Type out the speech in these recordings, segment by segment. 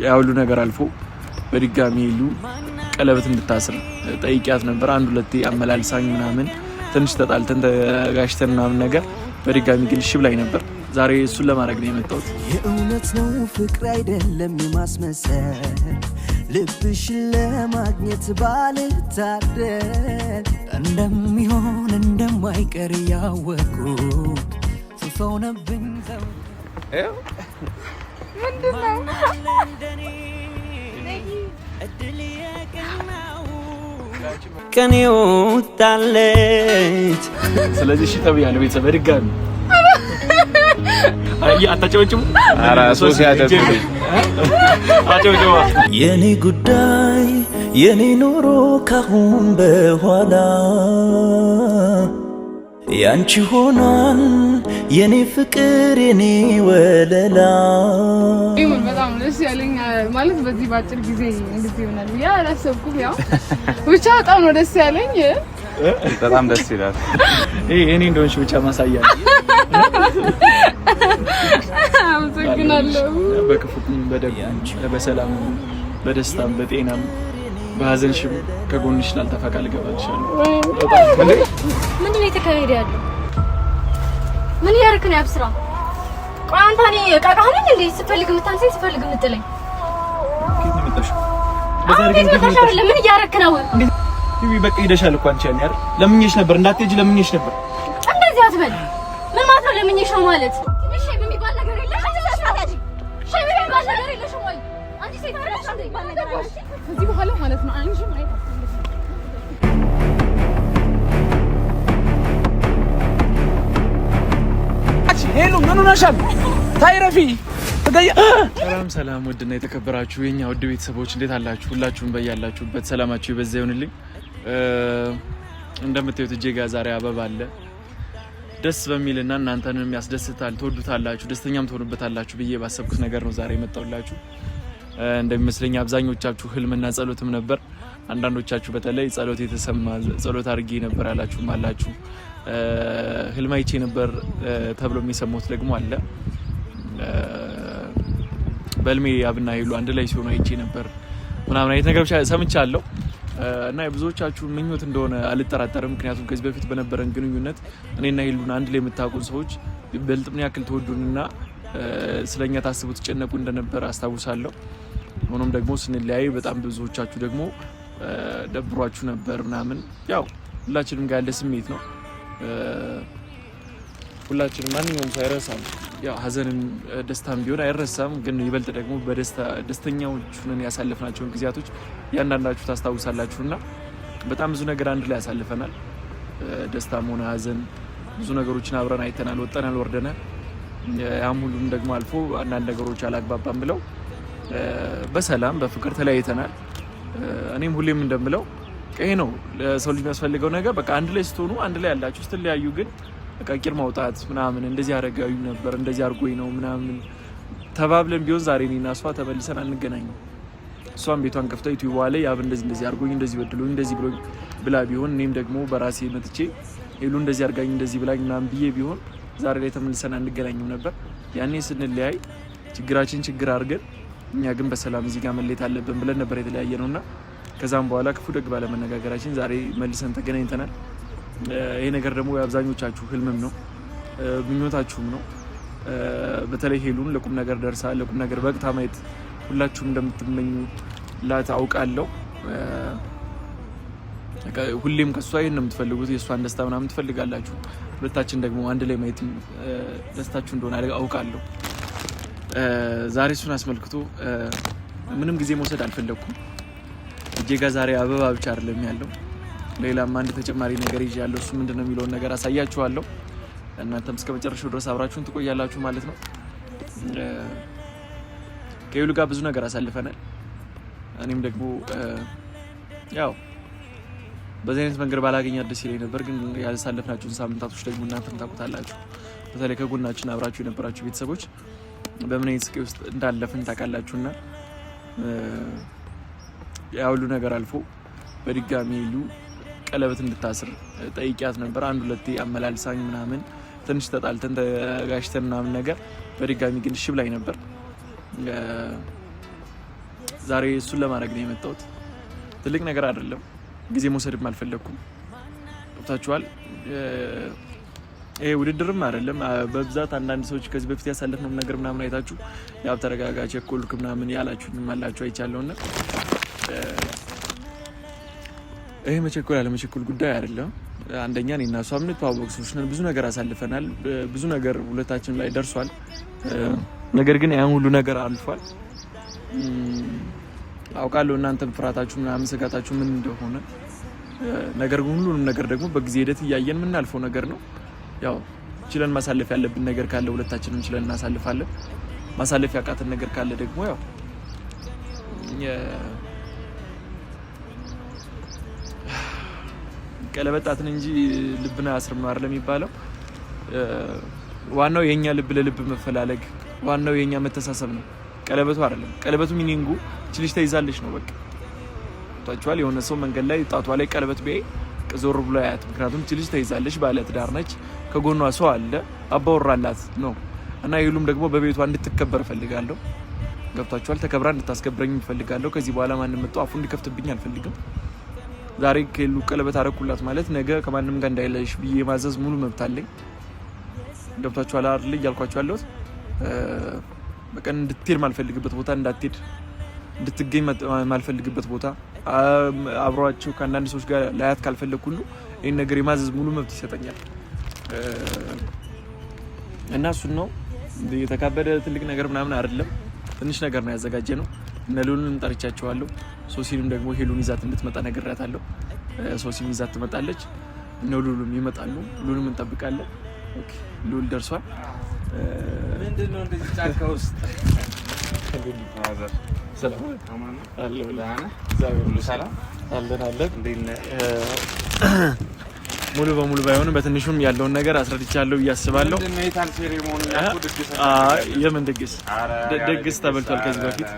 ያ ሁሉ ነገር አልፎ በድጋሚ ሄሉ ቀለበት እንድታስር ጠይቂያት ነበር። አንድ ሁለቴ አመላልሳኝ ምናምን ትንሽ ተጣልተን ተጋሽተን ምናምን ነገር በድጋሚ ግን እሺ ብላኝ ነበር። ዛሬ እሱን ለማድረግ ነው የመጣሁት። የእውነት ነው ፍቅር አይደለም የማስመሰል ልብሽ ለማግኘት ባልታደል እንደሚሆን እንደማይቀር ያወቁ ስፈው ነብኝ ሰው ምንድነው ቀኔው ታለች። ስለዚህ እሺ ተብያለሁ። ቤተሰብ በድጋሚ አታጨበጭቡ። ኧረ ሶሲ አጨብጭባ። የኔ ጉዳይ የኔ ኑሮ ካሁን በኋላ ያንቺ ሆኗል የኔ ፍቅር የኔ ወለላ። ይሁን በጣም ደስ ያለኝ ማለት በዚህ ባጭር ጊዜ እንደዚህ ይሆናል ያ አላሰብኩም። ያው ብቻ በጣም ነው ደስ ያለኝ። በጣም ደስ ይላል። እኔ እንደሆንሽ ብቻ ማሳያ አመሰግናለሁ። በክፉም በደግም በሰላም በደስታም በጤናም በሀዘንሽም ከጎንሽ ላልተፋቃ ልገባልሻለሁ። ምንድን ነው የተካሄደ ያለው? ምን ያርክ ነው ያብስራ? ቆይ አንተ እኔ ቃቃህ ነኝ እንዴ? ስፈልግ የምታንሰኝ ስፈልግ የምትለኝ ምን እያረክ ነው? በቃ ሄደሻል እኮ አንቺ አይደል? ለምኜሽ ነበር እንዳትሄጂ ለምኜሽ ነበር። እንደዚህ አትበል። ምን ማለት ነው ለምኜሽ ነው ማለት? እሺ የሚባል ነገር የለሽ። እሺ የሚባል ነገር የለሽ ወይ? አንቺ ሴት አይደለሽ እንዴ? ከዚህ በኋላ ማለት ነው አንቺ ማይታ ሄሎ ምን ሆነሻል? ታይረፊ ሰላም ውድና የተከበራችሁ የኛ ውድ ቤተሰቦች እንዴት አላችሁ? ሁላችሁም በያላችሁበት ሰላማችሁ ይበዛ ይሁንልኝ። እንደምታዩት እጄ ጋር ዛሬ አበባ አለ። ደስ በሚልና እናንተንም ያስደስታል፣ ትወዱታላችሁ፣ ደስተኛም ትሆኑበታላችሁ ብዬ ባሰብኩት ነገር ነው ዛሬ የመጣሁላችሁ። እንደሚመስለኝ አብዛኞቻችሁ ህልምና ጸሎትም ነበር። አንዳንዶቻችሁ በተለይ ጸሎት የተሰማ ጸሎት አድርጌ ነበር ያላችሁም አላችሁ። ህልም አይቼ ነበር ተብሎ የሚሰሙት ደግሞ አለ። በልሜ አብና ሄሉ አንድ ላይ ሲሆኑ አይቼ ነበር ምናምን አይነት ነገር ሰምቻለሁ እና የብዙዎቻችሁ ምኞት እንደሆነ አልጠራጠርም። ምክንያቱም ከዚህ በፊት በነበረን ግንኙነት እኔና ሄሉን አንድ ላይ የምታውቁን ሰዎች በልጥ ምን ያክል ተወዱንና ስለኛ ታስቡ ተጨነቁ እንደነበር አስታውሳለሁ። ሆኖም ደግሞ ስንለያይ በጣም ብዙዎቻችሁ ደግሞ ደብሯችሁ ነበር ምናምን። ያው ሁላችንም ጋር ያለ ስሜት ነው። ሁላችንም ማንኛውም ሰው አይረሳም። ያው ሀዘንም ደስታም ቢሆን አይረሳም። ግን ይበልጥ ደግሞ ደስተኛዎች ሆነን ያሳለፍናቸውን ጊዜያቶች ያንዳንዳችሁ ታስታውሳላችሁና በጣም ብዙ ነገር አንድ ላይ ያሳልፈናል። ደስታም ሆነ ሀዘን ብዙ ነገሮችን አብረን አይተናል፣ ወጠናል፣ ወርደናል። ያም ሁሉም ደግሞ አልፎ አንዳንድ ነገሮች አላግባባም ብለው በሰላም በፍቅር ተለያይተናል። እኔም ሁሌም እንደምለው ይሄ ነው ለሰው ልጅ የሚያስፈልገው ነገር። በቃ አንድ ላይ ስትሆኑ አንድ ላይ ያላችሁ ስትለያዩ ግን በቃ ቂር ማውጣት ምናምን እንደዚህ አረጋዩ ነበር እንደዚህ አርጎኝ ነው ምናምን ተባብለን ቢሆን ዛሬ እኔና እሷ ተመልሰን አንገናኝም። እሷም ቤቷን ከፍታ ዩቲዩብ ላይ ያብ እንደዚህ አርጎኝ እንደዚህ በድሎኝ እንደዚህ ብሎኝ ብላ ቢሆን እኔም ደግሞ በራሴ መጥቼ ሄሉ እንደዚህ አርጋኝ እንደዚህ ብላኝ ምናምን ብዬ ቢሆን ዛሬ ላይ ተመልሰን አንገናኝም ነበር። ያኔ ስንለያይ ችግራችን ችግር አድርገን እኛ ግን በሰላም እዚህ ጋር መለየት አለብን ብለን ነበር የተለያየ ነውና ከዛም በኋላ ክፉ ደግ ባለመነጋገራችን ዛሬ መልሰን ተገናኝተናል። ይሄ ነገር ደግሞ የአብዛኞቻችሁ ህልምም ነው ምኞታችሁም ነው። በተለይ ሄሉን ለቁም ነገር ደርሳ ለቁም ነገር በቅታ ማየት ሁላችሁም እንደምትመኙ ላታውቃለሁ። ሁሌም ከሷ ይሄን ነው የምትፈልጉት፣ የሷን ደስታ ምናምን ትፈልጋላችሁ። ሁለታችን ደግሞ አንድ ላይ ማየት ደስታችሁ እንደሆነ አውቃለሁ። ዛሬ እሱን አስመልክቶ ምንም ጊዜ መውሰድ አልፈለኩም። እጄ ጋር ዛሬ አበባ ብቻ አይደለም ያለው፣ ሌላም አንድ ተጨማሪ ነገር ይዣለሁ። እሱ ምንድነው የሚለውን ነገር አሳያችኋለሁ። እናንተም እስከ መጨረሻው ድረስ አብራችሁን ትቆያላችሁ ማለት ነው። ከሄሉ ጋር ብዙ ነገር አሳልፈናል። እኔም ደግሞ ያው በዚህ አይነት መንገድ ባላገኛት ደስ ይለኝ ነበር፣ ግን ያሳለፍናችሁን ሳምንታቶች ደግሞ እናንተም ታውቁታላችሁ። በተለይ ከጎናችን አብራችሁ የነበራችሁ ቤተሰቦች በምን አይነት ስቃይ ውስጥ እንዳለፍን ታውቃላችሁና ያ ሁሉ ነገር አልፎ በድጋሚ ሄሉ ቀለበት እንድታስር ጠይቂያት ነበር። አንድ ሁለቴ አመላልሳኝ ምናምን ትንሽ ተጣልተን ተጋሽተን ምናምን ነገር በድጋሚ ግን እሺ ብላኝ ነበር። ዛሬ እሱን ለማድረግ ነው የመጣሁት። ትልቅ ነገር አይደለም። ጊዜ መውሰድም አልፈለኩም። ገብታችኋል? ይሄ ውድድርም አይደለም። በብዛት አንዳንድ ሰዎች ከዚህ በፊት ያሳለፍነው ነገር ምናምን አይታችሁ ያው ተረጋጋ ቸኮልክ ምናምን ያላችሁኝ አላችሁ አይቻለውና ይሄ መቸኮል ያለ መቸኮል ጉዳይ አይደለም። አንደኛ እኔና እሷ የምንተዋወቅ ሰዎች ነን። ብዙ ነገር አሳልፈናል። ብዙ ነገር ሁለታችን ላይ ደርሷል። ነገር ግን ያን ሁሉ ነገር አልፏል። አውቃለሁ እናንተም ፍርሃታችሁ ምናምን ስጋታችሁ ምን እንደሆነ። ነገር ግን ሁሉንም ነገር ደግሞ በጊዜ ሂደት እያየን የምናልፈው ነገር ነው። ያው ችለን ማሳለፍ ያለብን ነገር ካለ ሁለታችንም ችለን እናሳልፋለን። ማሳለፍ ያቃተን ነገር ካለ ደግሞ ያው ቀለበጣትን እንጂ ልብና አስርም ነው አይደል የሚባለው። ዋናው የኛ ልብ ለልብ መፈላለግ፣ ዋናው የኛ መተሳሰብ ነው። ቀለበቱ አይደለም። ቀለበቱ ሚኒንጉ ልጅ ተይዛለች ነው በቃ። ታውቃላችሁ የሆነ ሰው መንገድ ላይ ጣቷ ላይ ቀለበት ቢያይ ዞር ብሎ ያያት። ምክንያቱም ልጅ ተይዛለች፣ ባለ ትዳር ነች፣ ከጎኗ ሰው አለ፣ አባወራላት ነው እና ይሉም ደግሞ በቤቷ እንድትከበር ፈልጋለሁ። ገብታችኋል? ተከብራ እንድታስከብረኝ ፈልጋለሁ። ከዚህ በኋላ ማንም መጥቶ አፉ እንዲከፍትብኝ አልፈልግም። ዛሬ ከሉ ቀለበት አረኩላት ማለት ነገ ከማንም ጋር እንዳይለሽ ብዬ ማዘዝ ሙሉ መብት አለኝ። ገብታችኋል አይደል? እያልኳችሁ ያለሁት በቃ እንድትሄድ ማልፈልግበት ቦታ እንዳትሄድ፣ እንድትገኝ ማልፈልግበት ቦታ አብሯቸው ከአንዳንድ ሰዎች ጋር ላያት ካልፈለግ ሁሉ ይህን ነገር የማዘዝ ሙሉ መብት ይሰጠኛል እና እሱን ነው። የተካበደ ትልቅ ነገር ምናምን አይደለም። ትንሽ ነገር ነው ያዘጋጀ ነው። እነ ሉልን ጠርቻቸዋለሁ። ሶሲንም ደግሞ ሄሉን ይዛት እንድትመጣ ነግሬያታለሁ። ሶሲም ይዛት ትመጣለች። እነ ሉሉም ይመጣሉ። ሉሉም እንጠብቃለን። ኦኬ ሉል ደርሷል። ምንድነው እንደዚህ ጫካ ውስጥ ሰላም አለ ለአና ሰላም ሙሉ በሙሉ ባይሆንም በትንሹም ያለውን ነገር አስረድቻለሁ እያስባለሁ። የምን ድግስ ድግስ ተበልቷል ከዚህ በፊት።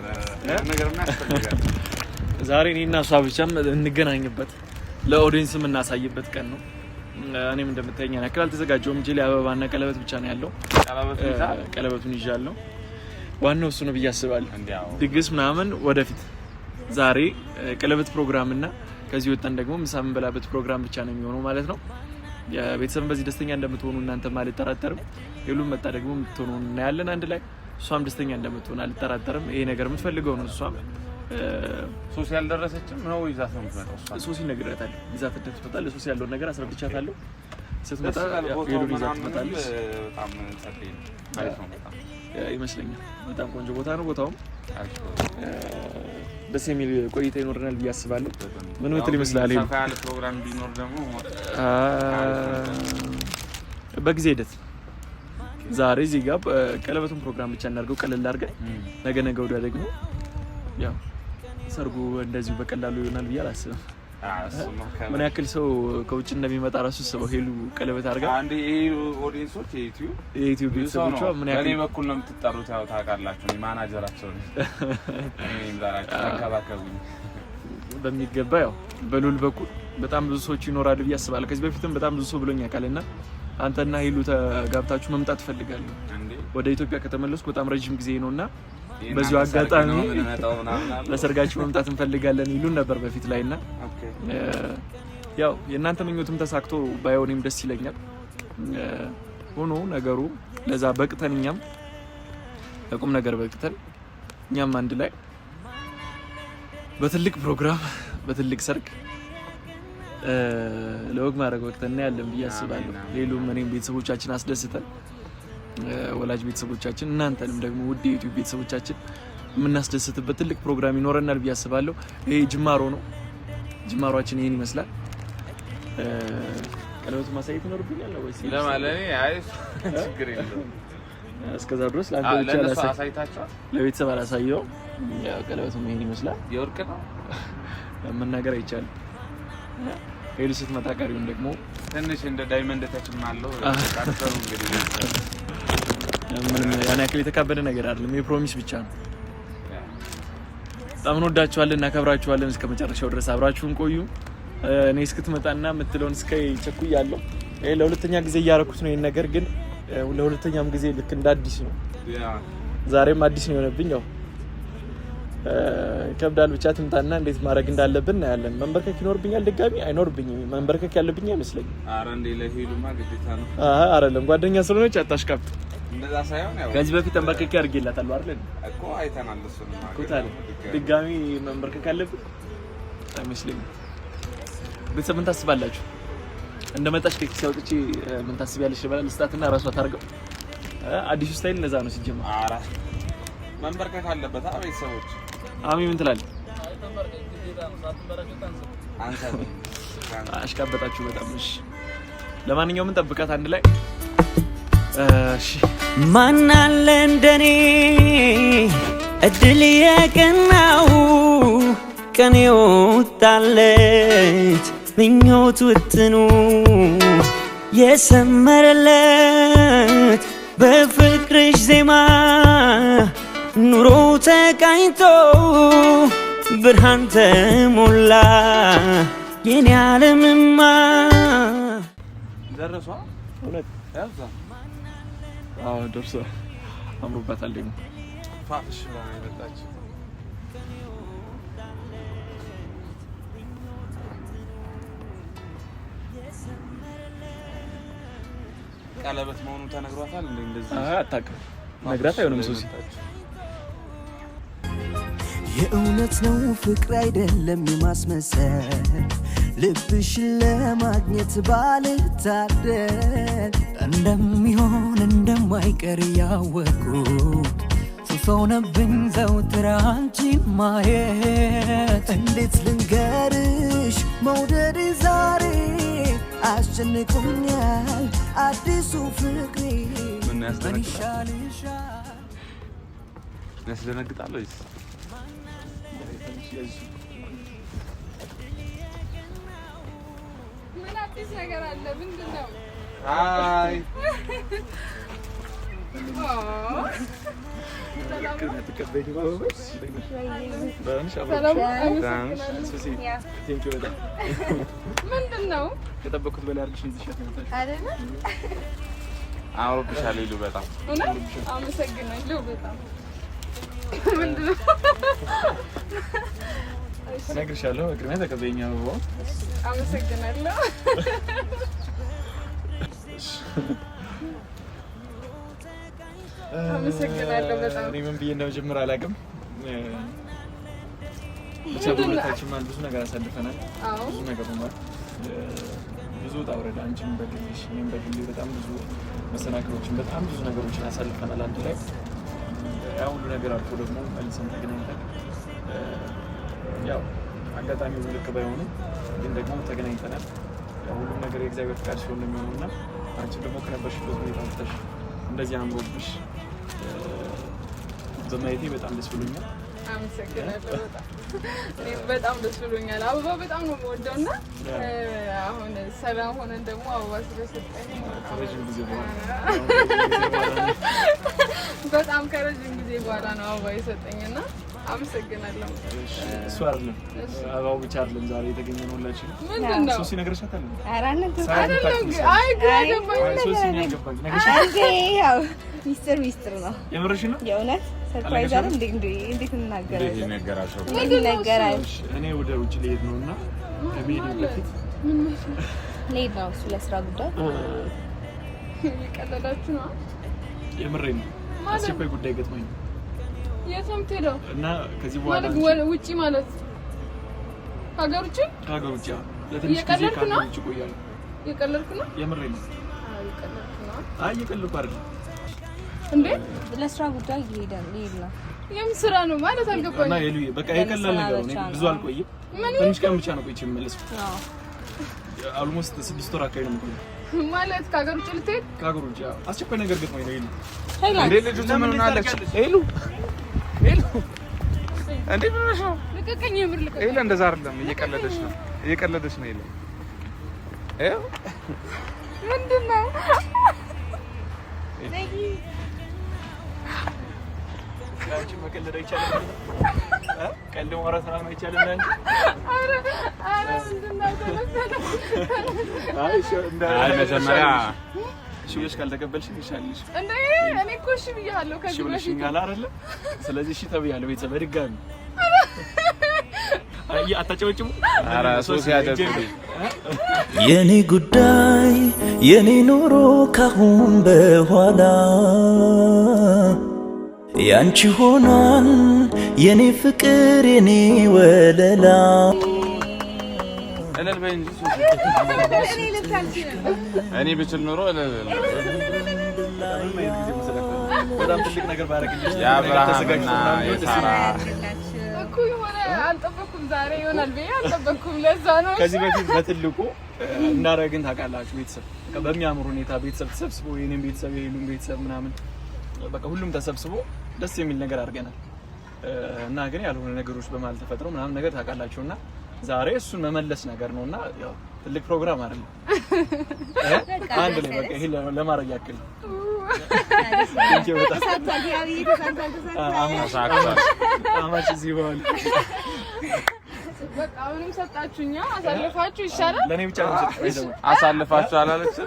ዛሬ እኔና እሷ ብቻም እንገናኝበት ለኦዲየንስ የምናሳይበት ቀን ነው። እኔም እንደምታየኝ ያክል አልተዘጋጀሁም እንጂ አበባና ቀለበት ብቻ ነው ያለው። ቀለበቱን ይዣለሁ። ዋናው እሱ ነው ብዬ አስባለሁ። ድግስ ምናምን ወደፊት። ዛሬ ቀለበት ፕሮግራምና ከዚህ ወጣን ደግሞ ምሳ የምንበላበት ፕሮግራም ብቻ ነው የሚሆነው ማለት ነው። የቤተሰብን በዚህ ደስተኛ እንደምትሆኑ እናንተም አልጠራጠርም። ሁሉም መጣ ደግሞ የምትሆኑ እናያለን አንድ ላይ። እሷም ደስተኛ እንደምትሆን አልጠራጠርም። ይሄ ነገር የምትፈልገው ነው። እሷም ሶሲ ያልደረሰችም ነው ይዛት ነው የምትመጣው። ሶሲ ነግሬያታለሁ። ይዛት ትመጣለች። ሶሲ ያለውን ነገር አስረድቻታለሁ። ስትመጣ ሄሉን ይዛት ትመጣለች። በጣም ጸደይ ነው ማለት ነው። በጣም ይመስለኛል በጣም ቆንጆ ቦታ ነው። ቦታውም ደስ የሚል ቆይታ ይኖርናል ብዬ አስባለሁ። ምን ምትል ይመስላል? ሰፋ ያለ ፕሮግራም ቢኖር ደግሞ በጊዜ ሂደት ዛሬ እዚህ ጋር ቀለበቱን ፕሮግራም ብቻ እናድርገው፣ ቀለል አድርገን ነገ ወዲያ ደግሞ ያው ሰርጉ እንደዚሁ በቀላሉ ይሆናል ብዬ አላስብም። ምን ያክል ሰው ከውጭ እንደሚመጣ ራሱ ሰው ሄሉ ቀለበት አድርጋ አንዴ ኦዲየንሶች የዩቲዩብ ቤተሰቦቿ ምን ያክል በኔ በኩል ነው የምትጠሩት። ያው ታውቃላችሁ እኔ ማናጀራቸው ነኝ። እኔም ዛራችሁ አካባቢው በሚገባ ያው በሉል በኩል በጣም ብዙ ሰዎች ይኖራሉ ብዬ አስባለሁ። ከዚህ በፊትም በጣም ብዙ ሰው ብሎኝ ያውቃልና አንተና ሄሉ ተጋብታችሁ መምጣት ፈልጋለሁ። ወደ ኢትዮጵያ ከተመለስኩ በጣም ረጅም ጊዜ ነውና በዚሁ አጋጣሚ ለሰርጋችሁ መምጣት እንፈልጋለን ይሉን ነበር በፊት ላይና ያው የእናንተ ምኞትም ተሳክቶ ባይሆንም ደስ ይለኛል። ሆኖ ነገሩ ለዛ በቅተን እኛም ለቁም ነገር በቅተን እኛም አንድ ላይ በትልቅ ፕሮግራም በትልቅ ሰርግ ለወግ ማድረግ ወቅተን ያለን ብዬ አስባለሁ። ሌሉም እኔም ቤተሰቦቻችን አስደስተን ወላጅ ቤተሰቦቻችን እናንተንም ደግሞ ውድ የዩቲዩብ ቤተሰቦቻችን የምናስደስትበት ትልቅ ፕሮግራም ይኖረናል ብዬ አስባለሁ። ይሄ ጅማሮ ነው። ጅማሯችን ይሄን ይመስላል። ቀለበቱ ማሳየት ይኖርብኛል ወይስ ለማለኔ? አይ ችግር የለውም። እስከዛ ድረስ ለአንተ ብቻ አሳይታችኋል። ለቤተሰብ አላሳየው። ያው ቀለበቱ ይሄን ይመስላል። የወርቅ ነው መናገር አይቻልም። ሄሉ ስትመጣ ቀሪውን ደግሞ ትንሽ እንደ ዳይመንድ ተችማለሁ። ካርተሩ እንግዲህ ምንም ያን ያክል የተካበደ ነገር አይደለም። የፕሮሚስ ብቻ ነው። በጣም እንወዳችኋለን፣ እናከብራችኋለን። እስከ መጨረሻው ድረስ አብራችሁን ቆዩ። እኔ እስክትመጣና የምትለውን እስከ ቸኩያለሁ። ለሁለተኛ ጊዜ እያደረኩት ነው ይሄን ነገር፣ ግን ለሁለተኛም ጊዜ ልክ እንደ አዲስ ነው። ዛሬም አዲስ ነው የሆነብኝ። ያው ከብዳል ብቻ ትምጣና እንዴት ማድረግ እንዳለብን እናያለን። መንበርከክ ይኖርብኛል ድጋሚ አይኖርብኝም። መንበርከክ ያለብኝ አይመስለኝም። ኧረ እንዴ ለሄሉማ ግዴታ ነው። አይደለም ጓደኛ ስለሆነች አታሽቃብጥ። እንደዛ ሳይሆን ያው ከዚህ በፊት መንበርከክ አድርጌላታለሁ አይደል እኮ አይተናል። እሱንማ ኩታል ድጋሚ መንበርከክ ያለብኝ አይመስለኝም። ቤተሰብ ምን ታስባላችሁ? እንደመጣሽ ኬክ ሲያውጥጪ ምን ታስቢያለሽ? ይባላል ስታትና ራሷ ታርገው አዲሱ ስታይል እንደዛ ነው ሲጀመር። ኧረ መንበርከክ አለበት። ቤተሰቦች አሚ ምን ትላለህ? አሽቃበጣችሁ በጣም እሺ። ለማንኛውም እንጠብቃት አንድ ላይ እሺ። ማን አለ እንደኔ እድል የቀናው ቀን የወጣለት ምኞት ውጥኑ የሰመረለት በፍቅርሽ ዜማ ኑሮ ተቃኝቶ ብርሃን ተሞላ የኔ ዓለምማ። ደረሷ እውነት ያዛ ደርሶ አምሮባታል ደግሞ ፋሽ ባይመጣች ቀለበት መሆኑ ተነግሯታል እንዴ? እንደዚህ አታውቅም። ነግራት አይሆንም ሶሲ የእውነት ነው ፍቅር አይደለም የማስመሰል ልብሽን ለማግኘት ባልታደል እንደሚሆን እንደማይቀር ያወቁ ሆነብኝ ዘውትር አንቺን ማየት። እንዴት ልንገርሽ መውደድ ዛሬ አስጨንቆኛል አዲሱ ፍቅሬ ምን ይሻልሻል? ያስደነግጣል ወይስ ምን አዲስ ነገር አለ? ምንድን ነው? አይ ምንድን ነው? ከጠበኩት በላይ አድርግሽ ይዘሻት አይደለ? አውሮብሻል ይሉ በጣም አመሰግናለሁ። በጣም ምንድን ነው? እነግርሻለሁ። ቅድሚያ ተቀበይኝ። አበባው አመሰግናለሁ። አመሰግናለሁ በጣም። እኔ ምን ብዬ እንደመጀመር አላውቅም። ብቻ በሁለታችን ማለት ብዙ ነገር አሳልፈናል። ብዙ ነገር ማለት ብዙ ውጣ ውረድ፣ አንቺም በግልሽ እኔም በግሌ በጣም ብዙ መሰናክሎችን በጣም ብዙ ነገሮችን አሳልፈናል አንድ ላይ። ያ ሁሉ ነገር አልፎ ደግሞ መልሰን ተገናኝተን ያው አጋጣሚው ልክ ባይሆንም ግን ደግሞ ተገናኝተናል። ያው ሁሉም ነገር የእግዚአብሔር ፍቃድ ሲሆን ነው የሚሆነውና አንቺ ደግሞ ከነበርሽበት ሁኔታ ወጥተሽ እንደዚህ አምሮብሽ በማየቴ በጣም ደስ ብሎኛል። አመሰግናለሁ በጣም። እኔም በጣም ደስ ብሎኛል። አበባ በጣም ነው የምወደውና አሁን ሰላም ሆነን ደግሞ አበባ ስለሰጠኝ ከረጅም ጊዜ በኋላ በጣም ከረጅም ጊዜ በኋላ ነው አበባ የሰጠኝና አመሰግናለሁ። እሱ አይደለም አበባው ብቻ አይደለም ዛሬ የተገኘነው ሁላችን። ምንድን ነው? ሶሲ ነግረሻታል? ኧረ አይ ግራ ገባኝ። ሶሲ ነግረሻታል? ነግረሻታል? ያው ሚስጥር ነው። የምርሽን ነው? የእውነት ሰርፕራይዝ አይደል? እንዴት እናገራለን? እንዴት ይነገራቸው? ይነገራል። እኔ ወደ ውጭ ልሄድ ነውና ከመሄድ በፊት ልሄድ ነው እሱ ለስራ ጉዳይ። እየቀለዳችሁ ነው? የምሬን ነው። አስቸኳይ ጉዳይ ገጥሞኝ ነው። የት ነው የምትሄደው? እና ከዚህ በኋላ ማለት ውጪ ማለት ሀገር ውጪ? ከሀገር ውጪ ለትንሽ ጊዜ ከሀገር ውጪ እቆያለሁ። እየቀለድኩ ነው? የምሬን ነው። እየቀለድኩ ነው? አይ እየቀለድኩ አይደለም። እንዴ ለስራ ጉዳይ ልሄድ ነው። የምን ስራ ነው ማለት አልገባኝም። እና የሉ በቃ የቀላል ነገር ነው። ብዙ አልቆይም። ትንሽ ቀን ብቻ ነው ቆይቼ የምመለሰው። አልሞስት 6 ወር አካባቢ ነው የምቆየው። ማለት ከሀገር ውጪ ልትሄድ? ከሀገር ውጪ አስቸኳይ ነገር ገጥሞኝ ነው። ይሉ እንዴ ልጅቱ ምን ሆናለች? ሄሉ እንዴ ምን ሆነሽ ነው? ልቀቀኝ፣ የምር ልቀቀኝ። ሄሉ እንደዛ አይደለም፣ እየቀለደች ነው። ሄሉ ምንድን ነው? አንቺ መቀለድ አይቻልም። ቀልድ ማውራት ምናምን አይቻልም። አንቺ ምንድን ነው? አይ መጀመሪያ እሺ ብለሽ ካልተቀበልሽኝ ይሻልሽ። እንዴ እኔ እኮ እሺ ብያለሁ። እሺ ብለሽኛል አይደለ? ስለዚህ እሺ ተብያለሁ። ቤተሰብ በድጋሚ አታጨበጭሙ? ኧረ ሶሲ ያጨብጭ። የኔ ጉዳይ የኔ ኑሮ ካሁን በኋላ ያንቺ ሆኗል የኔ ፍቅር የኔ ወለላ እልል በይ እንጂ ሶሲ። እኔ ብችል ኖሮ በጣም ትልቅ ነገር ባረግልሽ የአብርሃምና የሳራ እኮ የሆነ አልጠበኩም። ዛሬ ይሆናል ብዬ አልጠበኩም። ለዛ ነው ከዚህ በፊት በትልቁ እናረግን ታውቃላችሁ። ቤተሰብ በሚያምር ሁኔታ ቤተሰብ ተሰብስቦ የኔም ቤተሰብ የሄሉም ቤተሰብ ምናምን በቃ ሁሉም ተሰብስቦ ደስ የሚል ነገር አድርገናል እና ግን ያልሆነ ነገሮች በመሀል ተፈጥረው ምናምን ነገር ታውቃላችሁና ዛሬ እሱን መመለስ ነገር ነውና ያው ትልቅ ፕሮግራም አይደለም። አንድ ላይ በቃ ይሄ ለማድረግ ያክል አማች ሲሆን በቃ አሁንም ሰጣችሁኛ አሳልፋችሁ ይሻላል። ለኔ ብቻ ነው ሰጣችሁ አሳልፋችሁ አላለችም።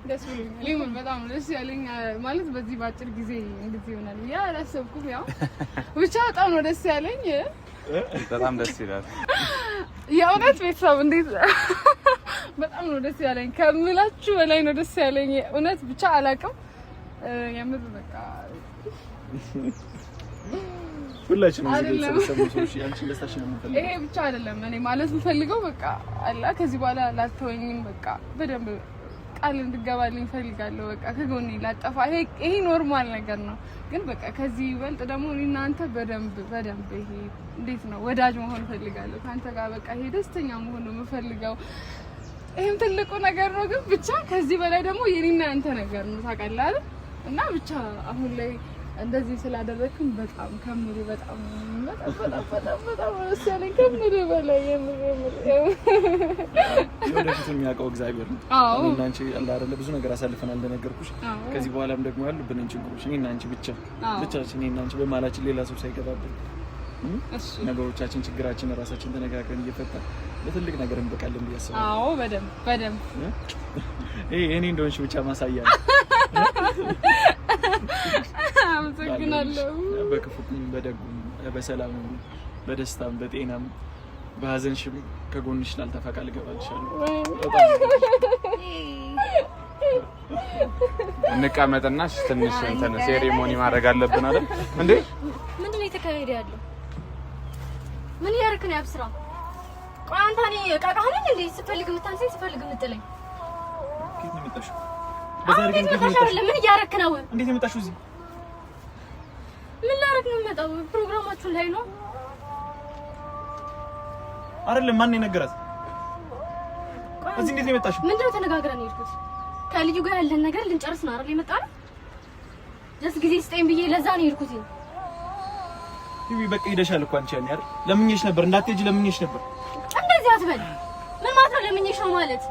ደስ ብሎኛል። ይሁን በጣም ደስ ያለኝ ማለት በዚህ ባጭር ጊዜ እንደዚህ ይሆናል ያ አላሰብኩም። ያው ብቻ በጣም ነው ደስ ያለኝ። በጣም ደስ ይላል። የእውነት ቤተሰብ እንዴት በጣም ነው ደስ ያለኝ ከምላችሁ በላይ ነው ደስ ያለኝ። እውነት ብቻ አላውቅም። የምር በቃ ሁላችንም ሰብሰብሰብ ያንቺን ደስታሽን ነው የምፈልገው። ይሄ ብቻ አይደለም እኔ ማለት የምፈልገው በቃ አላ ከዚህ በኋላ ላተወኝም በቃ በደንብ ቃል እንድገባልኝ ፈልጋለሁ። በቃ ከጎኔ ላጠፋ ይሄ ኖርማል ነገር ነው። ግን በቃ ከዚህ ይበልጥ ደግሞ እኔና አንተ በደንብ ይሄ እንዴት ነው ወዳጅ መሆን ፈልጋለሁ ካንተ ጋር በቃ ይሄ ደስተኛ መሆን ነው የምፈልገው። ይሄም ትልቁ ነገር ነው። ግን ብቻ ከዚህ በላይ ደግሞ የኔና አንተ ነገር ነው ታውቃለህ አይደል? እና ብቻ አሁን ላይ እንደዚህ ስላደረክም በጣም ከምር በጣም ደስ ያለኝ ከምር በላይ ወደፊት የሚያውቀው እግዚአብሔር ነው። እኔና አንቺ አይደለ ብዙ ነገር አሳልፈናል እንደነገርኩሽ። ከዚህ በኋላም ደግሞ ያሉብንን ችግሮች እኔና አንቺ ብቻችን እኔና አንቺ በማላችን ሌላ ሰው ሳይገባብን ነገሮቻችን ችግራችን ራሳችን ተነጋግረን እየፈታን ለትልቅ ነገር እንበቃለን ብዬ አስባለሁ። አዎ በደንብ እኔ እንደሆንሽ ብቻ ማሳያ ነው። አመሰግናለሁ። በክፉም በደጉም በሰላምም በደስታም በጤናም በሀዘንሽም ከጎንሽ ላልተፋቃ ልገባልሻለሁ። እንቀመጥና ትንሽ እንትን ሴሪሞኒ ማድረግ አለብን አይደል እንዴ? ምንድን ነው የተካሄደ ያለው? ምን ያርክ ነው ያብስራ? ቆይ አንተ እኔ ቃቃህ ነኝ እንዴ? ስፈልግ የምታንሰኝ ስፈልግ የምትጥለኝ ከየት ነው የመጣሽው? በዛሬ ግን ምን እያረክ ነው? እንዴት ነው የመጣሽው እዚህ? ምን ላረክ ነው የመጣው? ፕሮግራማችሁ ላይ ነው አይደለም? ማን የነገራት? እዚህ እንዴት ነው የመጣሽው? ምንድነው ተነጋግረን የሄድኩት? ከልዩ ጋር ያለን ነገር ልንጨርስ ነው አይደል የመጣነው? ደስ ጊዜ ስጠኝ ብዬ ለዛ ነው የሄድኩት። ይሄ በቃ ሄደሻል እኮ አንቺ ያኔ አይደል? ለምኜሽ ነበር እንዳትሄጂ ለምኜሽ ነበር። እንደዚህ አትበል። ምን ማለት ነው ለምኜሽ ነው ማለት?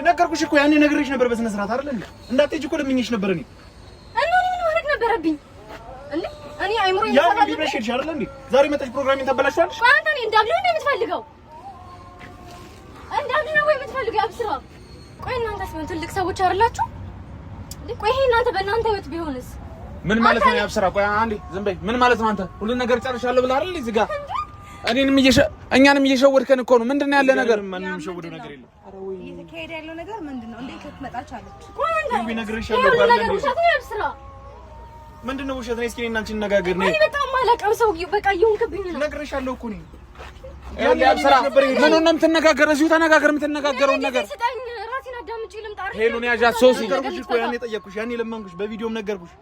ነገርኩሽ እኮ ያኔ ነግሬሽ ነበር በስነ ስርዓት አይደል እንዴ? እንዳትሄጂ እኮ ለምኜሽ ነበር። እኔ ምን ማድረግ ነበረብኝ እንዴ? እኔ አይምሮ ይሰራል ቢብለሽ ሄድሽ አይደል እንዴ? ዛሬ መጣሽ ፕሮግራሚን ታበላሽዋለሽ። ቆይ አንተ እኔ እንዳብለው ነው የምትፈልገው? እንዳብለው ነው የምትፈልገው? አብስራ ቆይ እናንተስ ምን ትልቅ ሰዎች አይደላችሁ እንዴ? ቆይ ይሄ እናንተ በእናንተ ህይወት ቢሆንስ ምን ማለት ነው? ያብስራ ቆይ አንዴ ዝም በይ። ምን ማለት ነው? አንተ ሁሉ ነገር ጨርሻለሁ ብለህ አይደል እዚህ ጋር እኛንም እየሸወድከን እኮ ነው። ምንድነው ያለ ነገር? ማንንም ሸወደው ነገር የለም። እየተካሄደ ያለው ነገር ምንድነው? እንዴት ልትመጣች አለች? ቆይ አንተ ቢነግርሻለሁ ባለ ነገር ውሸት ነው ያብስራ። ምንድነው ውሸት ነው? እስኪ እኔና አንቺ እንነጋገር ነው። እኔ በጣም ማለቀው ሰው በቃ ይሁንክብኝ ነው። ነግሬሻለሁ እኮ ነው። ያብስራ ምን ነው የምትነጋገረው? እዚሁ ተነጋገር። የምትነጋገረውን ነገር ስጠኝ፣ ራሴን አዳምጪ ልምጣ። ሄሉን ያዣት ሶሲ። ነገርኩሽ እኮ ያኔ ጠየቅኩሽ፣ ያኔ ለመንኩሽ፣ በቪዲዮም ነገርኩሽ።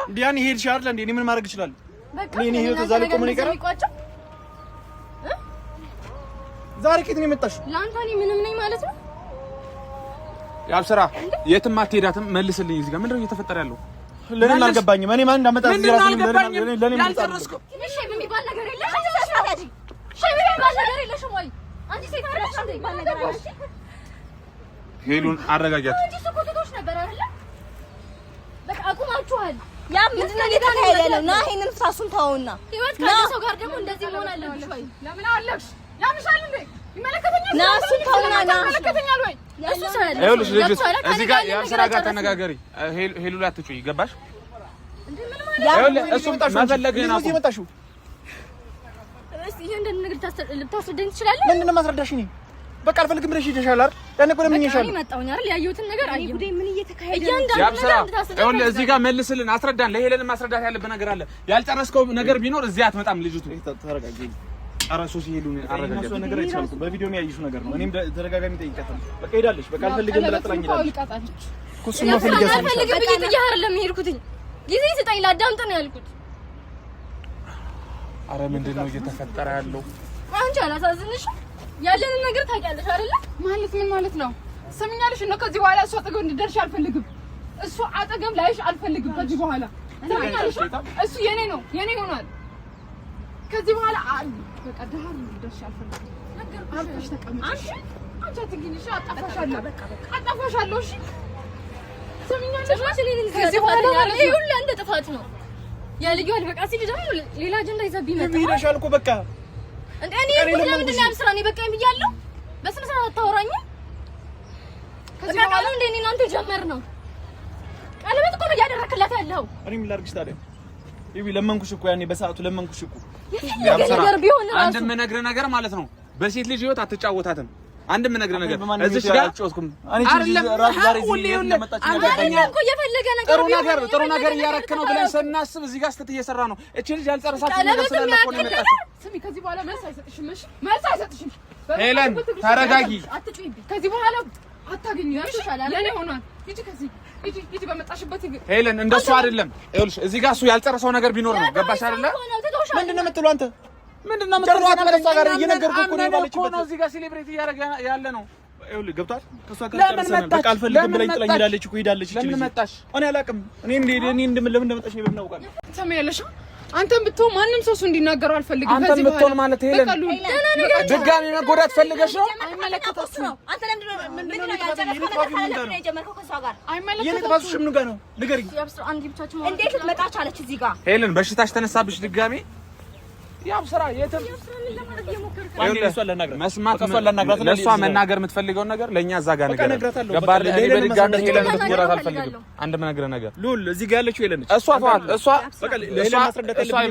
እንዴ ያኔ ሄድሽ አይደል እንዴ? እኔ ምን ማድረግ እችላለሁ? እኔ ህይወት እዛ ላይ ቆሞ ነው የቀረው። ዛሬ ከየት ነው የመጣሽው? ለአንተ እኔ ምንም ነኝ ማለት ነው? ያብስራ የትም አትሄዳትም። መልስልኝ። እዚህ ጋር ምንድነው እየተፈጠረ ያለው? ለምን አልገባኝም። እኔ ማን እንዳመጣ እዚህ ራስ ለኔ ያልጨረስኩ እሺ ምን የሚባል ነገር የለሽም? እሺ ምን የሚባል ነገር የለሽም ወይ? አንቺ ሴት አይደለሽ እንዴ? የሚባል ነገር አለሽ? ሄሉን አረጋጋት። አንቺ ሱቁቶች ነበር አይደለ? በቃ አቁማችኋል። ያ ምንድነው እየተካሄደ ያለው? ና ይሄንን ፍራሱን ተውና ህይወት ካለ ሰው ጋር ደግሞ እንደዚህ መሆን አለብሽ ወይ? ለምን አለሽ? ያምሻል እንዴ? ይመለከተኛል። ና እሱን ተውና ና ይመለከተኛል ወይ? እሱ ሰው ያለ ይኸውልሽ ልጅ እዚህ ጋር ያብስራ ጋር ተነጋገሪ። ሄሉ ላይ አትጩይ። ገባሽ? ያ ይኸውልህ እሱ መፈለግህ ነው። እስቲ ይሄንን ነገር ልታስረዳኝ ትችላለህ? ምንድነው ማስረዳሽ? እኔ በቃ አልፈልግም ብለሽ ይደሻል አይደል? ያኔ እኮ ለምን ይሻል? እኔ መጣሁኝ አይደል? ያየሁትን ነገር አየሁ። ምን እየተካሄደ ነው? ያብስራ ይኸውልህ፣ እዚህ ጋር መልስልን፣ አስረዳን። ለሄለን ማስረዳት ያለብህ ነገር አለ። ያልጨረስከው ነገር ቢኖር እዚህ አትመጣም ልጅቱ። ተረጋጊ። አራሶ ሲሄዱን አረጋጋኝ። እሱ ነገር አይቻልም። በቪዲዮ ነው ያየሽው ነገር ነው። እኔም ተደጋጋሚ ጠይቀታል። በቃ ሄዳለች። በቃ አልፈልግም ብላ ጥላኝ ሄዳለች። ኩሱማ ፈልገሽ ነው። አልፈልግም ብዬ ጥያህ አይደለም የሄድኩትኝ። ጊዜ ስጠኝ ላዳምጥ ነው ያልኩት። አረ ምንድነው እየተፈጠረ ያለው? አንቺ አላሳዝንሽም? ያለንን ነገር ታውቂያለሽ አይደለ? ማለት ምን ማለት ነው? ሰምኛለሽ ነው። ከዚህ በኋላ እሱ አጠገብ እንድደርሽ አልፈልግም። እሱ አጠገብ ላይሽ አልፈልግም ከዚህ በኋላ። ሰምኛለሽ? እሱ የኔ ነው፣ የኔ ሆኗል። ከዚህ በኋላ በቃ ዳር እንድደርሽ አልፈልግም። አልፈሽ ተቀመጪ። አንቺ አትግኝሽ። አጣፋሻለሁ። እሺ ሰምኛለሽ? ከዚህ በኋላ ይሄ ሁሉ አንተ ጥፋት ነው። ያልየዋል በቃ ሲል ደግሞ ሌላ አጀንዳ ይዘብኝ መጣ። ይሄዳል እኮ በቃ እንዴ እኔ ለምንድን ነው ያብስራ? እኔ በቃ ብያለሁ። በስነ ስርዓት አታወራኝም? ከዚህ በኋላ እንደ እኔ እናንተ ጀመር ነው። ቀለበት እኮ ነው እያደረክላት ያለው። እኔ ምን ላድርግሽ ታዲያ? ይቢ ለመንኩሽ እኮ ያኔ በሰዓቱ ለመንኩሽ እኮ። ነገር ቢሆን ራሱ አንድ የምነግርህ ነገር ማለት ነው፣ በሴት ልጅ ህይወት አትጫወታትም። አንድ የምነግርህ ነገር እዚህ ጋር አልጮስኩም አይደለም። ራስ ዛሬ እዚህ እንደመጣች ነገር እኮ የፈለገ ነገር ጥሩ ነገር እያረክ ነው ብለን ስናስብ እዚህ ጋር ስተት እየሰራ ነው። እቺ ልጅ ያልጨረሳችሁ ነገር ስላለ እኮ ነው የመጣችው። ስሚ ከዚህ በኋላ መልስ አይሰጥሽም። እሺ መልስ አይሰጥሽም። ሄለን ተረጋጊ። አትጩይብኝ። ከዚህ በኋላ አታገኝም። እሺ ለኔ ሆኗል። ሂጂ ከዚህ ሂጂ በመጣሽበት። ሄለን እንደሱ አይደለም። ይኸውልሽ እዚህ ጋር እሱ ያልጨረሰው ነገር ቢኖር ነው። ገባሽ አይደለ? ምንድነው የምትለው አንተ? ምንድነው የምትለው? አትመለሳ ጋር እየነገርኩህ እኮ ነው ባለችበት ነው። እዚህ ጋር ሴሌብሬት እያደረገ ያለ ነው። ይኸውልህ ገብቷል። ከሷ ጋር ጨርሰናል። በቃ አልፈልግም ብለኝ ጥላኝ ሄዳለች እኮ ሄዳለች። ለምን መጣሽ? እኔ አላውቅም። እኔ ለምን እንደመጣሽ ነው የምናውቃለን። ሰማያለሽ? አንተም ብትሆን ማንም ሰው እንዲናገረው አልፈልግም። አንተም ብትሆን ማለት ሄለን ድጋሚ መጎዳት ፈልገሽ ነው? አይመለከተውም። አንተ ምንድነው ያልጨረስከው? የጀመርከው ከሷ ጋር አይመለከተውም። ምን ጋር ነው ንገሪኝ። እንዴት ልትመጣ ቻለች እዚህ ጋር? ሄለን በሽታሽ ተነሳብሽ ድጋሚ? ያው ስራ የትም ለእሷ መናገር የምትፈልገውን ነገር ለእኛ እዛ ጋር ነገር ገባህ? እኔ በድጋሚ ሄለን እንድትጎዳት አልፈልግም። አንድ የምነግርህ ነገር ሉል እዚህ ጋር ያለችው ሄለን ነች። እሷ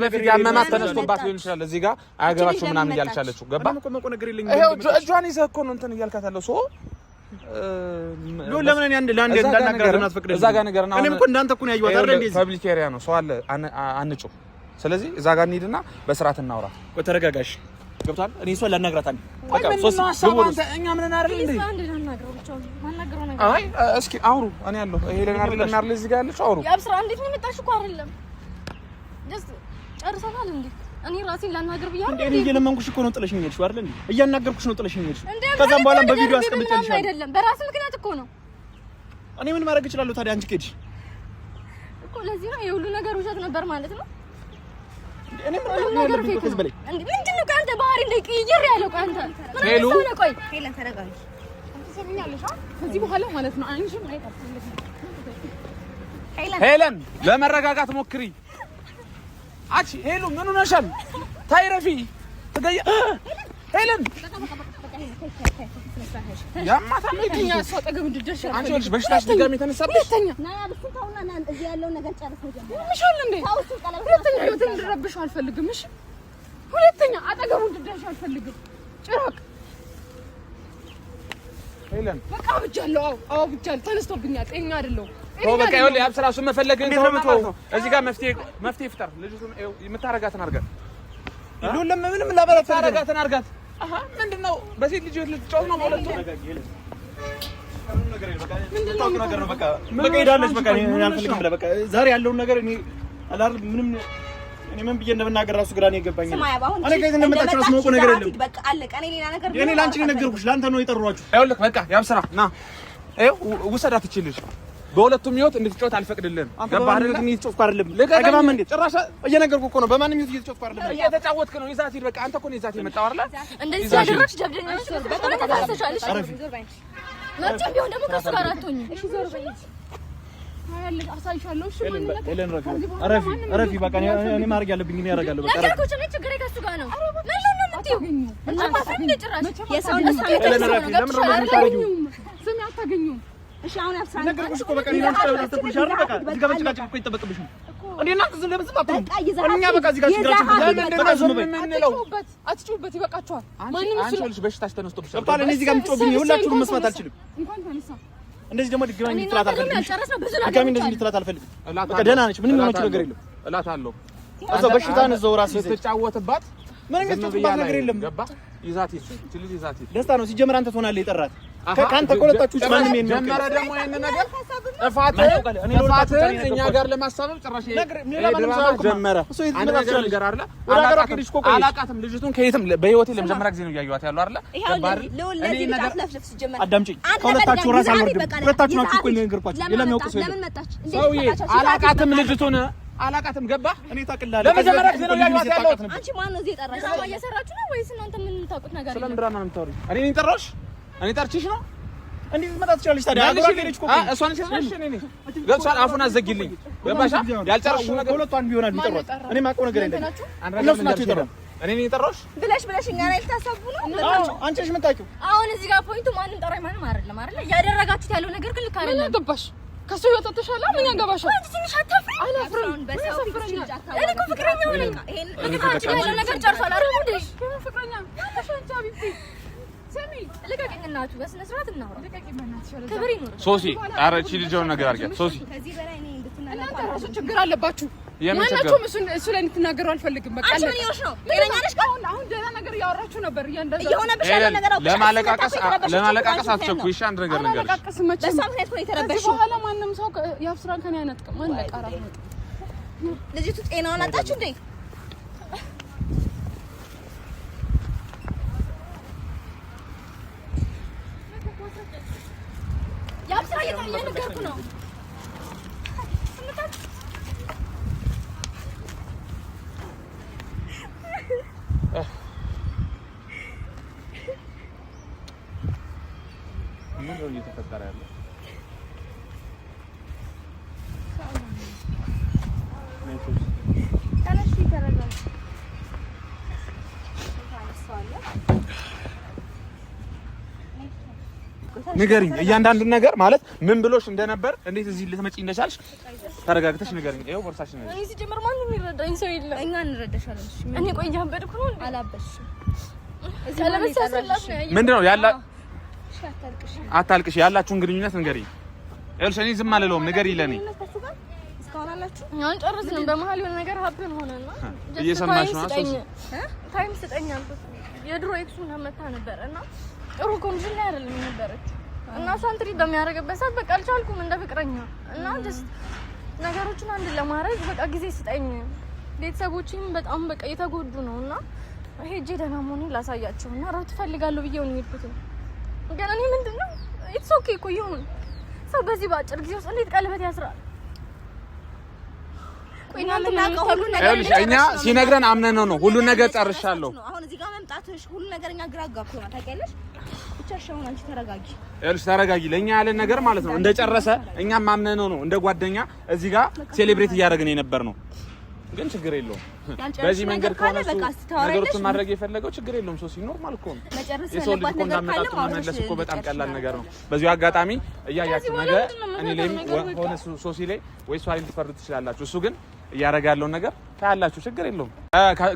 በፊት ያመማት ተነስቶባት ሊሆን ይችላል። እዚህ ጋር አያገባችሁም ምናምን እያለች አለችው። ገባህ? እጇን ይዘህ እኮ ነው እንትን እያልካት ያለው ሰው ሉል ለምን እኔ ለአንድ እንዳናገራት አትፈቅድልኝ? እዛ ጋር ነገር ነው። እኔም እኮ እንዳንተ እኮ ነው ያየኋት አይደል? እንደዚህ ፐብሊክ ኤሪያ ነው፣ ሰው አለ፣ አንጩ። ስለዚህ እዛ ጋር እንሂድና በስርዓት እናውራ። ተረጋጋሽ። ገብቷል? እኔ እሷን ላናግራት አንዴ። በቃ ሶስት እኛ ምን እናደርግ እንዴ? አይ እስኪ አውሩ። እኔ ያለሁ ሄለን አይደለም አይደል? እዚህ ጋር ያለችው አውሩ። ያብስራ እንዴት ነው የመጣሽ እኮ አይደለም ጀስት ጨርሰናል እንዴ? እኔ ራሴን ላናገር ብያለሁ እንዴ? እኔ እየለመንኩሽ እኮ ነው ጥለሽኝ ሄድሽው አይደል እንዴ? እያናገርኩሽ ነው ጥለሽኝ ሄድሽው። ከዛም በኋላ በቪዲዮ አስቀምጬልሻለሁ። አይደለም በራስ ምክንያት እኮ ነው። እኔ ምን ማድረግ እችላለሁ ታዲያ? አንቺ ከሄድሽ እኮ ለዚህ ነው የሁሉ ነገር ውሸት ነበር ማለት ነው። እኔ ምን ነገር ፌክ ነው እንዴ? ምንድነው ካንተ ባህሪ እንደቀየር ያለው ካንተ ሄሉ ነው? ቆይ ሄለን ተረጋጊ። አንተ ሰምኛለሽ? ከዚህ በኋላ ማለት ነው አንቺም ላይ ታፈልግ። ሄለን ለመረጋጋት ሞክሪ። አቺ ሄሉ ምን ሆነሻል? ታይረፊ ተገየ ሄለን ያማታ ለኛ አጠገብ እንድደርሽ አንቺ ልጅ በሽታሽ ድጋሚ ተነሳብሽ። ና ብስታውና ና እዚህ ያለውን ነገር ጨርሰው ጀምሮ ምንሻል እንዴ? ሁለተኛ ህይወት እንድረብሽ አልፈልግም። እሺ ሁለተኛ አጠገቡ እንድደርሽ አልፈልግም። ጭራቅ ሄለን በቃ ብቻለሁ። አዎ ብቻለሁ። ተነስቶብኛል። ጤኛ አይደለሁ። በቃ ይኸውልህ ያብስራ እሱን መፈለግን ተው። እዚህ ጋር መፍትሄ ፍጠር። ልጅቱን የምታረጋትን አድርጋት። ሉል ምንም ላበላት ታረጋትን አድርጋት። አሃ ምንድነው በሴት ልጅ ልትጫወት ነው ማለት ነው? ነገር ነው በቃ ሄዳለች። በቃ እኔ አልፈልግም ብለህ በቃ ዛሬ ያለውን ነገር እኔ አላር ምንም እኔ ምን ብዬ እንደምናገር ራሱ ግራ ነው የገባኝ። እኔ ከዚህ እንደመጣች ራስ ማውቀው ነገር የለም። በቃ አለቀ። እኔ ሌላ ነገር እኔ ላንቺ ነው የነገርኩሽ፣ ላንተ ነው የጠሯችሁ። ይኸውልህ በቃ ያብስራ ና ይኸው ውሰዳት ትችልሽ። በሁለቱም ህይወት እንድትጫወት አልፈቅድልህም። ገባህ አይደል? እኔ እየተጫወትኩ አይደለም። አይገባም እንዴ? ጭራሽ እየነገርኩህ እኮ ነው። በማንም ህይወት እየተጫወትኩ አይደለም። እየተጫወትክ ነው። ይዛት ሂድ በቃ። አንተ እኮ ነው ይዛት የመጣው አይደል? እንደዚህ ያደረግሽ ጀብደኛ ነሽ። በጣም ተሳስተሻለሽ። መቼም ቢሆን ደግሞ ከሱ ጋር አትሆኝም። እሺ ዞር በይ። ታያለሽ፣ አሳይሻለሁ። እሺ ማንነት ሄለን ረፊ በቃ እኔ ማድረግ ያለብኝ እኔ ያደርጋለሁ። በቃ ነገርኩሽ። እኔ ችግሬ ከሱ ጋር ነው። ምን ነው የምትይው? እንዴ ጭራሽ የሰው ሄለን ረፊ ለምን ነው የምታረጊው? ስሚ አታገኙም። እሺ አሁን ያብስራ ነገርኩሽ እኮ በቃ እኔ ላንቺ ተቆልሽ አይደል? በቃ እዚህ ጋር መጨቃጨቅ እኮ ይጠበቅብሽ ነው እኮ እንዴና ለምን ዝም አትሉ? እኛ በቃ እዚህ ጋር ችግራችን አትጩበት ይበቃችኋል። ማንንም አንቺ በሽታሽ ተነስቶብሻል። እኔ እዚህ ጋር የምትጮብኝ ሁላችሁንም መስማት አልችልም። እንኳን ተነሳ እንደዚህ ደግሞ ድጋሚ እንድትላት አልፈልግም። ድጋሚ እንደዚህ እንድትላት አልፈልግም። በቃ ደህና ነች። ምንም የሆነችው ነገር የለም እላታለሁ። እዛው በሽታን እዛው ራስ ስትጫወትባት ምንም የምትጫወትባት ነገር የለም። ገባ ይዛት ይችላል ይዛት ደስታ ነው። ሲጀመር አንተ ትሆናለህ የጠራት ካንተ ቆለጣችሁ ማንንም ጀመረ ደግሞ ይሄን ነገር ጥፋትን እኛ ጋር ለማሳበብ ጭራሽ ጀመረ። እሱ ይዝመራችሁ ነገር አይደለ? አላቃትም ልጅቱን ከየትም በህይወቴ ለመጀመሪያ ጊዜ ነው ያያዩት ያለው አይደለ? እኔ ነገር አዳምጪኝ። ከሁለታችሁ ራስ አልወርድም። ሁለታችሁ ናችሁ እኮ የነገርኳችሁ። ለምን ሰው ሰውዬ አላቃትም ልጅቱን አላቃትም ገባ። እኔ ታቅላለሁ ለመጀመሪያ ጊዜ ነው ያያዩት ያለው። አንቺ ማን ነው እዚህ የጠራሽ? ድራማ እየሰራችሁ ነው ወይስ እናንተ ምን የምታውቁት ነገር ስለምን ድራማ ነው የምታወሪው? እኔ ነኝ ጠራሽ? እኔ ጠርቼሽ ነው እንዴ? መጣ ትችላለሽ ታዲያ አገራገሪች እኮ እሷን ሲሰራሽ እኔ ገብቷል። አፉን አዘግልኝ ገባሻ? ያልጨረሽው ነገር ሁለቱ አንድ ቢሆናል ቢጠሯት እኔ ማውቀው ነገር የለም። እነሱ ናቸው የጠራው። እኔ ነኝ የጠራሁሽ ብለሽ እኛ ላይ ልታሳቡ ነው። አንቺ ነሽ የምታውቂው። አሁን እዚህ ጋር ፖይንቱ ማንም ጠራኝ ማንም አይደለም አይደል? ያደረጋችሁት ያለው ነገር ግን ልክ አይደለም። ምን ገባሽ? ከሱ ይወጣተሻል። ምን ያንገባሻል? አንቺ ትንሽ አታፍሪ? አላፍርም። በሰው ፊት እኔ እኮ ፍቅረኛ ነኝ። ይሄን ልክታችሁ ያለው ነገር ጨርሷል አይደል? እንዴ ፍቅረኛ ተሸንቻ ቢቢ ሰሚ ልቀቂኝ። እናቱ በስነ ስርዓት እናውራ። ልቀቂኝ በእናትሽ። ክብር ይኑር። ሶሲ ኧረ እቺ ልጅ የሆነ ነገር አድርጊያት ሶሲ። ከዚህ በላይ እኔ እንድትናገር ራሱ ችግር አለባችሁ። ማናችሁም እሱ ላይ እንድትናገሩ አልፈልግም። በቃ አንቺ ምን ይወሽ ነው? ጤነኛ ነሽ? አሁን ደህና ነገር እያወራችሁ ነበር። እየሆነብሽ ያለው ነገር አውቀሽ ለማለቃቀስ አትቸኩይ። እሺ አንድ ነገር ነገር አለቃቀስ መቼም በሷ ምክንያት ነው የተረበሽው። በኋላ ማንም ሰው ያፍስራን ከኔ አያነጥቅም። ማን ለቃራት ነው? ልጅቱ ጤናውን አጣችሁ እንዴ? ያብስራ እየነገርኩ ነው። ምን ነው እየተፈጠረ ያለው? ንገሪኝ እያንዳንዱን ነገር ማለት ምን ብሎሽ እንደነበር እንዴት እዚህ ልትመጪ እንደቻልሽ ተረጋግተሽ ንገሪኝ። ይኸው ቦርሳሽን ነው። እኔ ሲጀምር ማንም የሚረዳኝ ሰው የለም። እኛ እንረዳሻለን። እሺ እኔ ቆይ እያበድኩ ነው። አላበድሽም። እዚህ ምንድን ነው ያላ አታልቅሽ። ያላችሁን ግንኙነት ንገሪኝ። ይኸውልሽ እኔ ዝም አልለውም። ንገሪኝ ለኔ እስካሁን አላችሁ? እኛን ጨርስንም በመሀል የሆነ ነገር ሀብን ሆነና እየሰማሽ ነው። ታይም ስጠኝ አልኩት። የድሮ ኤክሱን መታ ነበር እና ጥሩ ኮንዲሽን ላይ አይደለም የነበረችው እና እሷን ትሪት በሚያደርግበት ሰዓት በቃ አልቻልኩም እንደ ፍቅረኛ እና ጀስት ነገሮችን አንድ ለማድረግ በቃ ጊዜ ስጠኝ። ቤተሰቦቼም በጣም በቃ የተጎዱ ነው እና ሄጄ ደህና መሆኔን ላሳያቸው እና እረፍት እፈልጋለሁ ብዬ ነው የሄድኩት። ግን እኔ ምንድነው ኢትስ ኦኬ እኮ ይሁን። ሰው በዚህ በአጭር ጊዜ ውስጥ እንዴት ቀለበት ያስራል? ቆይ እናንተ እናቀው ሁሉ ነገር እኛ ሲነግረን አምነን ነው ሁሉ ነገር ጨርሻለሁ። አሁን እዚህ ጋር መምጣትሽ ሁሉ ነገር እኛ ግራ አጋብቶናል። ታውቂያለሽ? ብቻ ሻውን አንቺ ተረጋጊ። ይኸውልሽ ተረጋጊ። ለኛ ያለን ነገር ማለት ነው እንደጨረሰ እኛም አምነን ነው እንደ ጓደኛ እዚህ ጋር ሴሌብሬት እያደረግን የነበር ነው። ግን ችግር የለውም። በዚህ መንገድ ከሆነ ነገሮችን ማድረግ የፈለገው ችግር የለውም። ሶሲ ኖርማል እኮ ነው። የሰው ልጅ እኮ እንዳመጣጡ መመለስ እኮ በጣም ቀላል ነገር ነው። በዚሁ አጋጣሚ እያያችሁ ነገ እኔ ላይም ሆነ ሶሲ ላይ ወይ እሷ ላይ ልትፈርዱ ትችላላችሁ። እሱ ግን እያደረገ ያለውን ነገር ታያላችሁ። ችግር የለውም።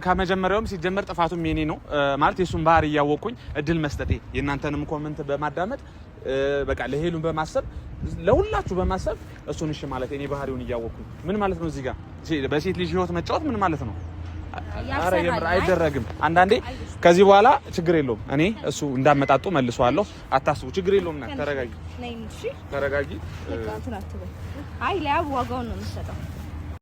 ከመጀመሪያውም ሲጀመር ጥፋቱም የኔ ነው ማለት የሱን ባህሪ እያወቅኩኝ እድል መስጠቴ የእናንተንም ኮሜንት በማዳመጥ በቃ ለሄሉን በማሰብ ለሁላችሁ በማሰብ እሱን እሺ ማለት እኔ ባህሪውን እያወቅኩኝ ምን ማለት ነው? እዚህ ጋር በሴት ልጅ ህይወት መጫወት ምን ማለት ነው? አረ የምር አይደረግም። አንዳንዴ ከዚህ በኋላ ችግር የለውም። እኔ እሱ እንዳመጣጡ መልሰዋለሁ። አታስቡ። ችግር የለውም። ተረጋጊ፣ ተረጋጊ። አይ ለያብ ዋጋውን ነው የምትሰጠው